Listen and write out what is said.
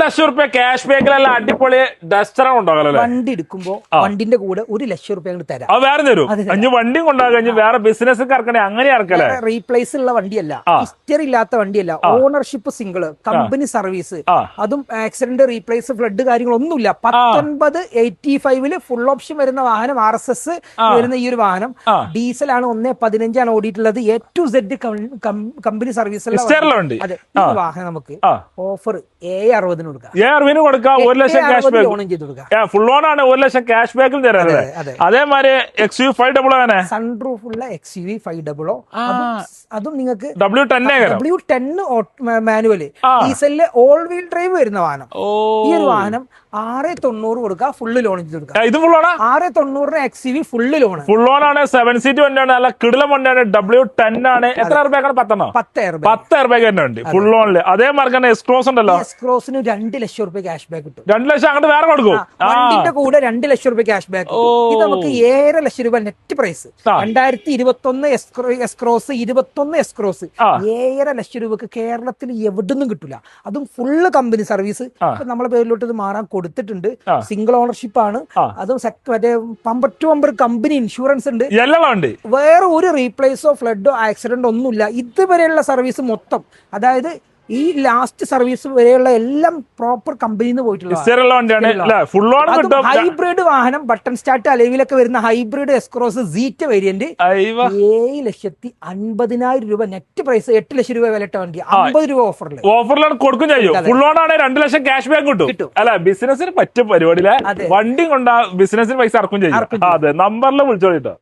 1,00,000 cash ബാക്കിലല്ല അടിപൊളി Duster ഉണ്ടാകല്ലേ. വണ്ടി എടുക്കുമ്പോ വണ്ടിന്റെ കൂടെ 1,00,000 അങ്ങോട്ട് തരാം. അത് വേറെ തരും. അഞ്ഞ് വണ്ടി കൊണ്ടാകഞ്ഞ് വേറെ ബിസിനസ് ഇറക്കണേ അങ്ങനെ ഇറക്കല്ലേ. റീപ്ലേസ് ഉള്ള വണ്ടിയല്ല, ഹിസ്റ്ററി ഇല്ലാത്ത വണ്ടിയല്ല, ഓണർഷിപ്പ് സിംഗിള്, കമ്പനി സർവീസ്, അതും ആക്സിഡന്റ് റീപ്ലേസ് ഫ്ലഡ് കാര്യങ്ങളൊന്നുമില്ല. 1985 ഫുൾ ഓപ്ഷൻ വരുന്ന വാഹനം, RSS വരുന്ന ഈ ഒരു വാഹനം ഡീസലാണ്. 1.15 ഓടിയിട്ടുള്ളത്. A to Z company service വാഹനം നമുക്ക് ഓഫർ 760 കൊടുക്കാം. 1,00,000 ക്യാഷ് ബാക്ക് ലോണും ചെയ്ത് കൊടുക്കാം. ഫുൾ ഓൺ ആണ്. 1,00,000 ക്യാഷ് ബാക്കിൽ തരാറ്. അതേമാതിരി XUV 500 സൺറൂഫ് ഉള്ള XUV 500 അതും നിങ്ങൾക്ക് W10 മാനുവല് ഡീസലില് ഓൾ വീൽ ഡ്രൈവ് വരുന്ന വാഹനം. ഈ ഒരു വാഹനം 690 കൊടുക്കുക, ഫുള്ള് ലോൺ ചെയ്ത് കൊടുക്കുക. ഇത് full on 690 XUV full loan. Full on ആണ്. 7 സീറ്റ് വണ്ടിയാണ്. നല്ല കിടിലം വണ്ടിയാണ്. W10 ആണ്. എത്ര രൂപയ്ക്കാണ്? 10,000 തന്നെ ഉണ്ട് ഫുൾ ഓണില്. അതേമാതിരി തന്നെ എക്സ്ക്രോസ് ഉണ്ടല്ലോ. എക്സ്ക്രോസിന് 2,00,000 ക്യാഷ് ബാക്ക് കിട്ടും. 2,00,000 അങ്ങോട്ട് വേറെ കൊടുക്കും. വണ്ടിന്റെ കൂടെ 2,00,000 ക്യാഷ് ബാക്ക്. ഇത് നമുക്ക് 7,00,000 രൂപ നെറ്റ് പ്രൈസ്. 2021 എക്സ്ക്രോസ്, 21 എക്സ്ക്രോസ് 7,00,000 രൂപക്ക് കേരളത്തിൽ എവിടുന്നും കിട്ടില്ല. അതും ഫുള്ള് കമ്പനി സർവീസ്. നമ്മളെ പേരിലോട്ട് ഇത് മാറാൻ കൊടുത്തിട്ടുണ്ട്. സിംഗിൾ ഓണർഷിപ്പ് ആണ്. അതും മറ്റേ bumper to bumper company insurance ഉണ്ട്. വേറെ ഒരു റീപ്ലേസോ ഫ്ലഡോ ആക്സിഡന്റോ ഒന്നുമില്ല. ഇതുവരെയുള്ള സർവീസ് മൊത്തം, അതായത് ഈ ലാസ്റ്റ് സർവീസ് വരെയുള്ള എല്ലാം പ്രോപ്പർ കമ്പനിന്ന് പോയിട്ടുള്ള ഹൈബ്രിഡ് വാഹനം. ബട്ടൺ സ്റ്റാർട്ട് അലവിലൊക്കെ വരുന്ന ഹൈബ്രിഡ് എസ്ക്രോസ് സീറ്റ വേരിയന്റ് 7,50,000 രൂപ നെറ്റ് പ്രൈസ്. 8,00,000 രൂപ വിലട്ട വണ്ടി 50 രൂപ ഓഫറിലാണ് കൊടുക്കും ചെയ്യും. ഫുൾ ഓൺ ആണ്. 2,00,000 ക്യാഷ് ബാക്ക് കിട്ടും. അല്ല, ബിസിനസിന് പറ്റും പരിപാടിയിലെ വണ്ടി കൊണ്ടാ ബിസിനസിന് പൈസ ഇറക്കും ചെയ്യും. അതെ, നമ്പറിൽ വിളിച്ചോളിട്ടോ.